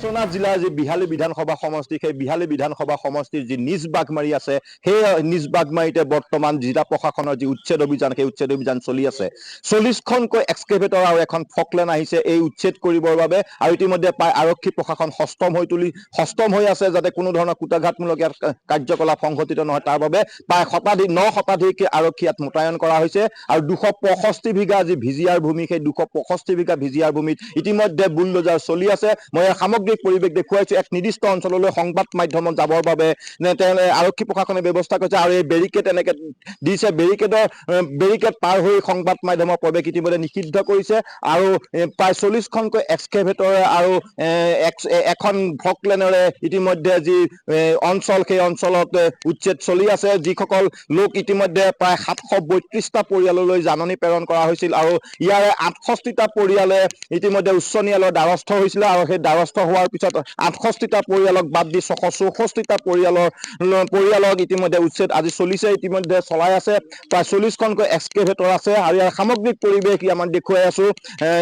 বিশ্বনাথ জিলাৰ যি বিহালী বিধানসভা সমষ্টি সেই বিহালী বিধানসভা সমষ্টিৰ যি নিজ বাঘমাৰী আছে সেই নিজ বাঘমাৰীতে বৰ্তমান জিলা প্ৰশাসনৰ যি উচ্ছেদ অভিযান সেই উচ্ছেদ অভিযান চলি আছে 40খনকৈ এক্সকেভেটৰ আৰু এখন ফকলেন আহিছে এই উচ্ছেদ কৰিবৰ বাবে আৰু ইতিমধ্যে প্ৰায় আৰক্ষী প্ৰশাসন সষ্টম হৈ আছে যাতে কোনো ধৰণৰ কুটাঘাতমূলক কাৰ্যকলাপ সংঘটিত নহয় তাৰ বাবে প্ৰায় 9 শতাধিক আৰক্ষী ইয়াত মোতায়েন কৰা হৈছে আৰু 265 বিঘা যি ভিজিআৰ ভূমি সেই 265 বিঘা ভিজিআৰ ভূমিত ইতিমধ্যে বুলডোজাৰ চলি আছে মই সামগ্ৰিক পৰিৱেশ দেখুৱাইছো এক নিৰ্দিষ্ট অঞ্চললৈ সংবাদ মাধ্যমত যাবৰ বাবে আৰক্ষী প্ৰশাসনে ব্যৱস্থা কৰিছে আৰু এই বেৰিকেড এনেকে দিছে বেৰিকেড পাৰ হৈ সংবাদ মাধ্যমৰ প্ৰৱেশ ইতিমধ্যে নিষিদ্ধ কৰিছে আৰু প্ৰায় 40খনকৈ এক্সকেভেটৰ আৰু এখন ফকলেনেৰে ইতিমধ্যে যি অঞ্চল সেই অঞ্চলত উচ্ছেদ চলি আছে যিসকল লোক ইতিমধ্যে প্ৰায় 732টা পৰিয়াললৈ জাননী প্ৰেৰণ কৰা হৈছিল আৰু ইয়াৰে 68টা পৰিয়ালে ইতিমধ্যে উচ্চ ন্যায়ালয়ৰ দ্বাৰস্থ হৈছিল আৰু সেই দ্বাৰস্থ হোৱাৰ পিছত 68টা পৰিয়ালক বাদ দি 664টা পৰিয়ালক ইতিমধ্যে উচ্ছেদ আজি চলিছে ইতিমধ্যে চলাই আছে প্ৰায় 40খনকৈ এক্সকেভেটৰ আছে আৰু ইয়াৰ সামগ্ৰিক পৰিৱেশ আমাৰ দেখুৱাই আছো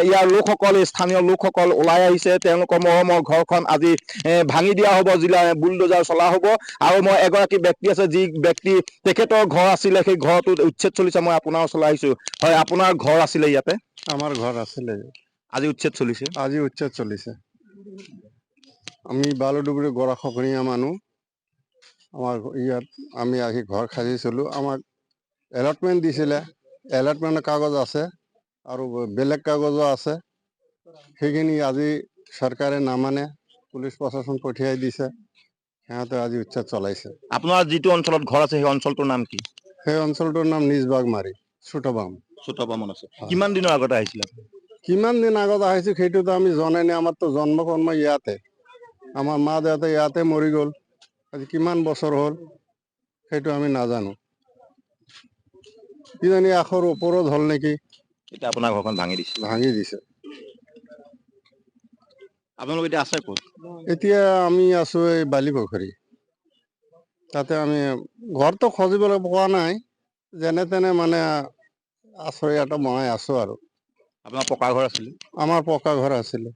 ইয়াৰ লোকসকল স্থানীয় লোকসকল ওলাই আহিছে তেওঁলোকৰ মৰমৰ ঘৰখন আজি ভাঙি দিয়া হ'ব জিলা বুলডোজাৰ চলা হ'ব আৰু মই এগৰাকী ব্যক্তি আছে যি ব্যক্তি তেখেতৰ ঘৰ আছিলে সেই ঘৰটোত উচ্ছেদ চলিছে মই আপোনাৰ ওচৰলৈ আহিছো হয় আপোনাৰ ঘৰ আছিলে ইয়াতে আমার ঘর আসলে আজি উচ্ছেদ চলিছে আজি উচ্ছেদ চলিছে আমি বালুডুবুরি গড়া খকনীয়া মানুহ আমার ইয়াত আমি আহি ঘর সাজিছিলো আমাক এলটমেন্ট দিছিলে এলটমেন্টের কাগজ আছে আর বেলেগ কাগজও আছে সেইখিনি আজি সরকারে নামানে পুলিশ প্রশাসন পঠিয়াই দিছে সিহঁতে আজি উচ্ছেদ চলাইছে আপোনাৰ যিটো অঞ্চলত ঘৰ আছে সেই অঞ্চলটোৰ নাম কি সেই অঞ্চলটোৰ নাম নিজবাগমাৰী ছোটবাম আছে কিমান দিনৰ আগতে আহিছিল কিমান দিন আগত আহিছো সেইটোতো আমি জনাই নাই আমাৰ তো জন্ম কৰ্ম ইয়াতে আমাৰ মা দেউতা ইয়াতে মৰি গ'ল আজি কিমান বছৰ হ'ল সেইটো আমি নাজানো কিজানি আখৰ ওপৰত হ'ল নেকি এতিয়া আপোনাৰ ঘৰখন ভাঙি দিছে আপোনালোক এতিয়া আছে ক'ত এতিয়া আমি আছো এই বালিপুখুৰী তাতে আমি ঘৰটো খজিবলৈ পোৱা নাই যেনে তেনে মানে আশ্ৰয় এটা মই আছো আৰু আপোনাৰ পকা ঘৰ আছিল আমাৰ পকা ঘৰ আছিলে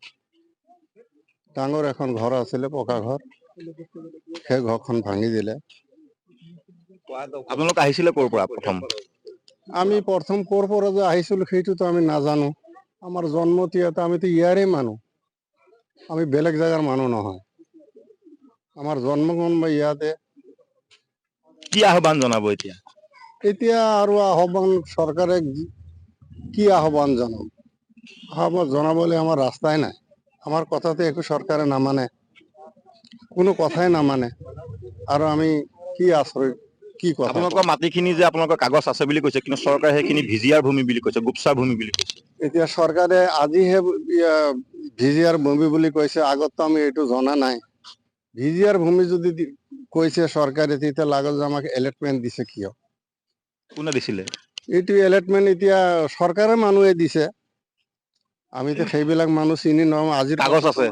ডাঙৰ এখন ঘৰ আছিলে পকা ঘৰ সেই ঘৰখন ভাঙি দিলে আপোনালোক আহিছিলে ক'ৰ পৰা প্ৰথম আমি প্ৰথম ক'ৰ পৰা যে আহিছিলো সেইটোতো আমি নাজানো আমাৰ জন্মতি ইয়াতে আমিতো ইয়াৰে মানুহ আমি বেলেগ জায়গাৰ মানুহ নহয় আমাৰ জন্মগ্ৰহণ ইয়াতে কি আহ্বান জনাব এতিয়া এতিয়া আৰু আহ্বান চৰকাৰে কি আহ্বান জনাব আহ্বান জনাবলৈ আমাৰ ৰাস্তাই নাই আমাৰ কথাতে একো চৰকাৰে নামানে কোনো কথাই নামানে আৰু আমি কি আশ্ৰয় কি কথা আপোনালোকৰ মাটিখিনি যে আপোনালোকৰ কাগজ আছে বুলি কৈছে কিন্তু চৰকাৰে সেইখিনি ভিজিআৰ ভূমি বুলি কৈছে গুপ্সাৰ ভূমি বুলি কৈছে এতিয়া চৰকাৰে আজিহে ভিজিআৰ ভূমি বুলি কৈছে আগততো আমি এইটো জনা নাই ভিজিআৰ ভূমি যদি কৈছে চৰকাৰে তেতিয়া লাগত যে আমাক এলটমেন্ট দিছে কিয় কোনে দিছিলে এইটো এলটমেন্ট এতিয়া চৰকাৰে মানুহে দিছে আমিতো সেইবিলাক মানুহ চিনি নম আজি কাগজ আছে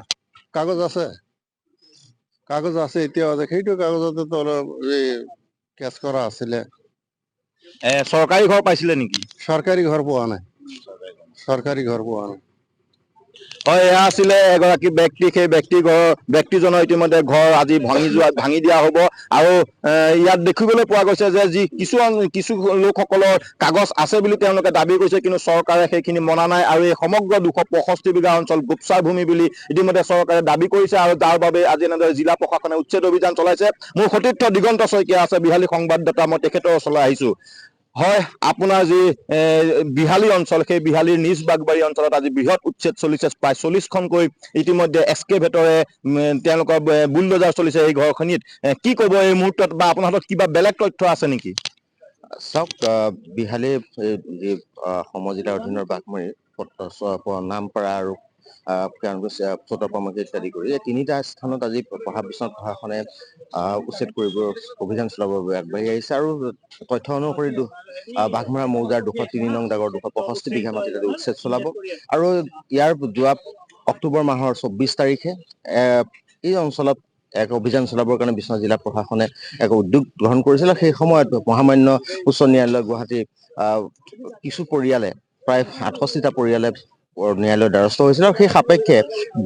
কাগজ আছে এতিয়াও আছে সেইটো কাগজতে তো অলপ কেচ কৰা আছিলে চৰকাৰী ঘৰ পাইছিলে নেকি চৰকাৰী ঘৰ পোৱা নাই চৰকাৰী ঘৰ পোৱা নাই হয় এয়া আছিলে এগৰাকী ব্যক্তি সেই ব্যক্তিজনৰ ইতিমধ্যে ঘৰ আজি ভাঙি দিয়া হ'ব আৰু ইয়াত দেখিবলৈ পোৱা গৈছে যে যি কিছু লোকসকলৰ কাগজ আছে বুলি তেওঁলোকে দাবী কৰিছে কিন্তু চৰকাৰে সেইখিনি মনা নাই আৰু এই সমগ্ৰ 265 বিঘা অঞ্চল গুপ্সাৰ ভূমি বুলি ইতিমধ্যে চৰকাৰে দাবী কৰিছে আৰু তাৰ বাবে আজি এনেদৰে জিলা প্ৰশাসনে উচ্ছেদ অভিযান চলাইছে মোৰ সতীৰ্থ দিগন্ত শইকীয়া আছে বিহালী সংবাদদাতা মই তেখেতৰ ওচৰলৈ আহিছো হয় আপোনাৰ যি বিহালী অঞ্চল সেই বিহালীৰ নিজ বাগবাৰী অঞ্চলত আজি বৃহৎ উচ্ছেদ চলিছে প্ৰায় 40খনকৈ ইতিমধ্যে এক্সকেভেটৰে তেওঁলোকৰ বুলডোজাৰ চলিছে এই ঘৰখিনিত কি ক'ব এই মুহূৰ্তত বা আপোনাৰ হাতত কিবা বেলেগ তথ্য আছে নেকি চাওক বিহালী যি সমজিলাৰ অধীনৰ বাঘমাৰী নামপাৰা আৰু চতৰপামাকে ইত্যাদি কৰি এই তিনিটা স্থানত আজি বিশ্বনাথ প্ৰশাসনে উচ্ছেদ কৰিব অভিযান চলাবৰ বাবে আগবাঢ়ি আহিছে আৰু তথ্য অনুসৰি বাঘমাৰা মৌজাৰ 203 নং দাগৰ 265 বিঘা মাটিত উচ্ছেদ চলাব আৰু ইয়াৰ যোৱা অক্টোবৰ মাহৰ 24 তাৰিখে এই অঞ্চলত এক অভিযান চলাবৰ কাৰণে বিশ্বনাথ জিলা প্ৰশাসনে এক উদ্যোগ গ্ৰহণ কৰিছিল সেই সময়ত মহামান্য উচ্চ ন্যায়ালয় গুৱাহাটী কিছু পৰিয়ালে প্ৰায় 68টা পৰিয়ালে ন্যায়ালয়ৰ দ্বাৰস্থ হৈছিল আৰু সেই সাপেক্ষে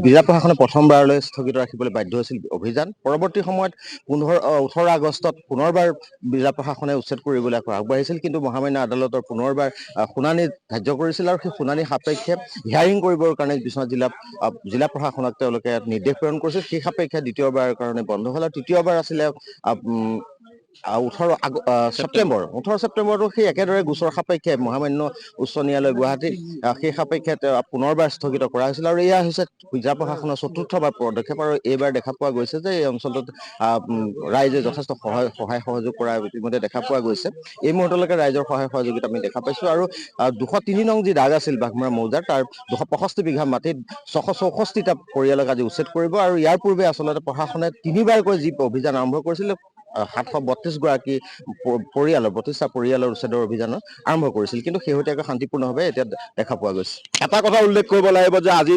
জিলা প্ৰশাসনে প্ৰথমবাৰলৈ স্থগিত ৰাখিবলৈ বাধ্য হৈছিল অভিযান। পৰৱৰ্তী সময়ত 18 আগষ্টত পুনৰবাৰ জিলা প্ৰশাসনে উচ্ছেদ কৰিবলৈ আকৌ আগবাঢ়িছিল, কিন্তু মহামান্য আদালতৰ পুনৰবাৰ শুনানি ধাৰ্য কৰিছিল আৰু সেই শুনানি সাপেক্ষে হিয়াৰিং কৰিবৰ কাৰণে বিশ্বনাথ জিলা প্ৰশাসনক তেওঁলোকে নিৰ্দেশ প্ৰেৰণ কৰিছিল। সেই সাপেক্ষে দ্বিতীয়বাৰৰ কাৰণে বন্ধ হ'ল আৰু তৃতীয়বাৰ আছিলে 18 ছেপ্টেম্বৰতো সেই একেদৰে গোচৰ সাপেক্ষে মহামান্য উচ্চ ন্যায়ালয় গুৱাহাটীত সেই সাপেক্ষে পুনৰবাৰ স্থগিত কৰা হৈছিল আৰু এয়া হৈছে জিলা প্ৰশাসনৰ চতুৰ্থবাৰ পদক্ষেপ। আৰু এইবাৰ দেখা পোৱা গৈছে যে এই অঞ্চলটোত ৰাইজে যথেষ্ট সহায় সহযোগ কৰা ইতিমধ্যে দেখা পোৱা গৈছে। এই মুহূৰ্তলৈকে ৰাইজৰ সহায় সহযোগিতা আমি দেখা পাইছো আৰু 203 নং যি দাগ আছিল বাঘমৰা মৌজাৰ, তাৰ 265 বিঘা মাটিত 664টা পৰিয়ালক আজি উচ্ছেদ কৰিব। আৰু ইয়াৰ পূৰ্বে আচলতে প্ৰশাসনে তিনিবাৰকৈ যি অভিযান আৰম্ভ কৰিছিল 732 গৰাকী পৰিয়ালৰ 32টা পৰিয়ালৰ উচ্ছেদৰ অভিযান আৰম্ভ কৰিছিল, কিন্তু শেহতীয়াকৈ শান্তিপূৰ্ণভাৱে এতিয়া দেখা পোৱা গৈছে। এটা কথা উল্লেখ কৰিব লাগিব যে আজি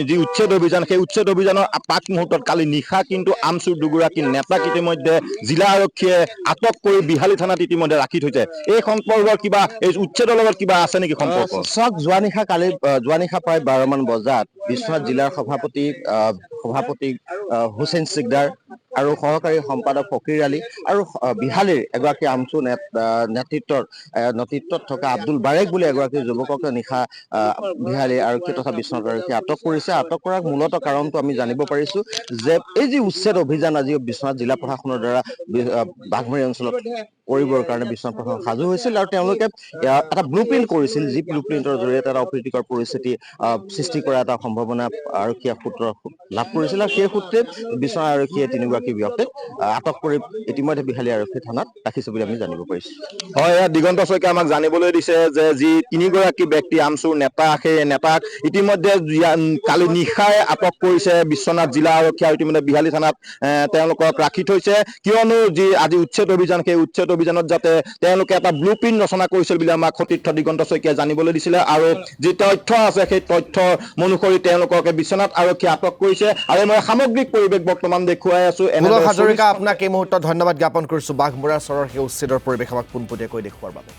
যি উচ্ছেদ অভিযান, সেই উচ্ছেদ অভিযানৰ পাক মুহূৰ্তত কালি নিশা কিন্তু আমচুৰ দুগৰাকী নেতাক ইতিমধ্যে জিলা আৰক্ষীয়ে আটক কৰি বিহালী থানাত ইতিমধ্যে ৰাখি থৈছে। এই সম্পৰ্কৰ কিবা এই উচ্ছেদৰ লগত কিবা আছে নেকি সম্পৰ্ক? চাওক, যোৱা নিশা প্ৰায় 12 মান বজাত বিশ্বনাথ জিলাৰ সভাপতি হুছেইন চিকদাৰ আৰু সহকাৰী সম্পাদক ফকীৰ আলী আৰু বিহালীৰ এগৰাকী আমচু নেতৃত্বত থকা আব্দুল বাৰেক বুলি এগৰাকী যুৱকক নিশা বিহালী আৰক্ষী তথা বিশ্বনাথ আৰক্ষীয়ে আটক কৰিছে। আটক কৰাৰ মূলত কাৰণটো আমি জানিব পাৰিছো যে এই যি উচ্ছেদ অভিযান আজি বিশ্বনাথ জিলা প্ৰশাসনৰ দ্বাৰা বাঘমাৰী অঞ্চলত কৰিবৰ কাৰণে বিশ্বনাথ প্ৰশাসন সাজু হৈছিল আৰু তেওঁলোকে এটা ব্লুপ্ৰিণ্ট কৰিছিল, যি ব্লুপ্ৰিণ্টৰ জৰিয়তে এটা অপ্ৰীতিকৰ পৰিস্থিতি সৃষ্টি কৰা এটা সম্ভাৱনা আৰক্ষীয়ে সূত্ৰ লাভ কৰিছিল আৰু সেই সূত্ৰে বিশ্বনাথ আৰক্ষীয়ে তিনিগৰাকী ব্যক্তিক আটক কৰি ইতিমধ্যে বিহালী আৰক্ষী থানাত ৰাখিছে বুলি আমি জানিব পাৰিছো। হয়, দিগন্ত শইকীয়া আমাক জানিবলৈ দিছে যে যি তিনিগৰাকী ব্যক্তি আমচুৰ নেতা, সেই নেতাক ইতিমধ্যে কালি নিশাই আটক কৰিছে বিশ্বনাথ জিলা আৰক্ষীয়ে, ইতিমধ্যে বিহালী থানাত তেওঁলোকক ৰাখি থৈছে। কিয়নো যি আজি উচ্ছেদ অভিযান, সেই উচ্ছেদ অভিযানত যাতে তেওঁলোকে এটা ব্লুপ্ৰিণ্ট ৰচনা কৰিছিল বুলি আমাক সতীৰ্থ দিগন্ত শইকীয়াই জানিবলৈ দিছিলে আৰু যি তথ্য আছে সেই তথ্য অনুসৰি তেওঁলোকক বিশ্বনাথ আৰক্ষীয়ে আটক কৰিছে। আৰু মই সামগ্ৰিক পৰিৱেশ বৰ্তমান দেখুৱাই আছো। পুলক হাজৰিকা, আপোনাক এই মুহূৰ্তত ধন্যবাদ জ্ঞাপন কৰিছো বাঘমৰা চৰৰ সেই উচ্ছেদৰ পৰিৱেশ আমাক পোনপটীয়াকৈ দেখুওৱাৰ বাবে।